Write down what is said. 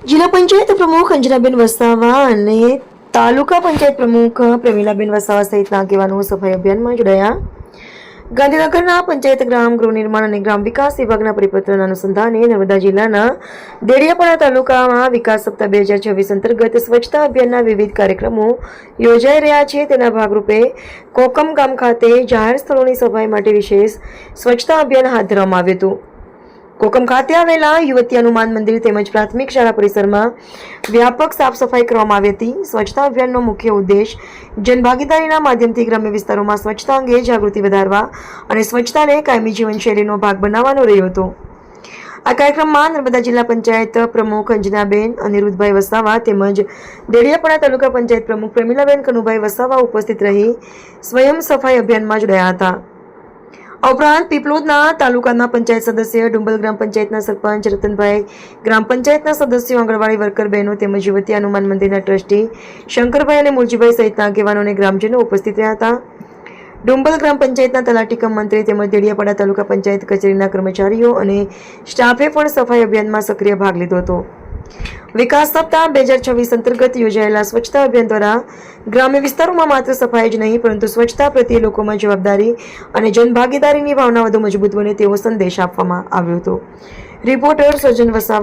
જિલ્લા પંચાયત પ્રમુખ અંજનાબેન વસાવા અને તાલુકા પંચાયત પ્રમુખ પ્રમીલાબેન વસાવા સહિતના આગેવાનો સફાઈ અભિયાનમાં જોડાયા. ગાંધીનગરના પંચાયત ગ્રામ ગૃહ નિર્માણ અને ગ્રામ વિકાસ વિભાગના પરિપત્રના અનુસંધાને નર્મદા જિલ્લાના દેડિયાપાડા તાલુકામાં વિકાસ સપ્તાહ 2026 અંતર્ગત સ્વચ્છતા અભિયાનના વિવિધ કાર્યક્રમો યોજાઈ રહ્યા છે. તેના ભાગરૂપે કોકમ ગામ ખાતે જાહેર સ્થળોની સફાઈ માટે વિશેષ સ્વચ્છતા અભિયાન હાથ ધરવામાં આવ્યું હતું. કોકમ ખાતે આવેલા યુવતી હનુમાન મંદિર તેમજ પ્રાથમિક શાળા પરિસરમાં વ્યાપક સાફ સફાઈ કરવામાં આવી હતી. સ્વચ્છતા અભિયાનનો મુખ્ય ઉદ્દેશ જનભાગીદારીના માધ્યમથી ગ્રામ્ય વિસ્તારોમાં સ્વચ્છતા અંગે જાગૃતિ વધારવા અને સ્વચ્છતાને કાયમી જીવનશૈલીનો ભાગ બનાવવાનો રહ્યો હતો. આ કાર્યક્રમમાં નર્મદા જિલ્લા પંચાયત પ્રમુખ અંજનાબેન અનિરુદ્ધભાઈ વસાવા તેમજ દેડિયાપાડા તાલુકા પંચાયત પ્રમુખ પ્રમીલાબેન કનુભાઈ વસાવા ઉપસ્થિત રહી સ્વયં સફાઈ અભિયાનમાં જોડાયા હતા. આ ઉપરાંત પીપલોદના તાલુકાના પંચાયત સદસ્ય, ડુંબલ ગ્રામ પંચાયતના સરપંચ રતનભાઈ, ગ્રામ પંચાયતના સદસ્યો, આંગણવાડી વર્કર બહેનો તેમજ યુવતી હનુમાન મંદિરના ટ્રસ્ટી શંકરભાઈ અને મૂળજીભાઈ સહિતના આગેવાનો અને ગ્રામજનો ઉપસ્થિત રહ્યા હતા. ડુંબલ ગ્રામ પંચાયતના તલાટી કમ મંત્રી તેમજ દેડિયાપાડા તાલુકા પંચાયત કચેરીના કર્મચારીઓ અને સ્ટાફે પણ સફાઈ અભિયાનમાં સક્રિય ભાગ લીધો હતો. વિકાસ સપ્તાહ 2026 અંતર્ગત યોજાયેલા સ્વચ્છતા અભિયાન દ્વારા ગ્રામ્ય વિસ્તારોમાં માત્ર સફાઈ જ નહીં પરંતુ સ્વચ્છતા પ્રત્યે લોકોમાં જવાબદારી અને જનભાગીદારીની ભાવના વધુ મજબૂત બને તેવો સંદેશ આપવામાં આવ્યો હતો. રિપોર્ટર સર્જન વસાવા.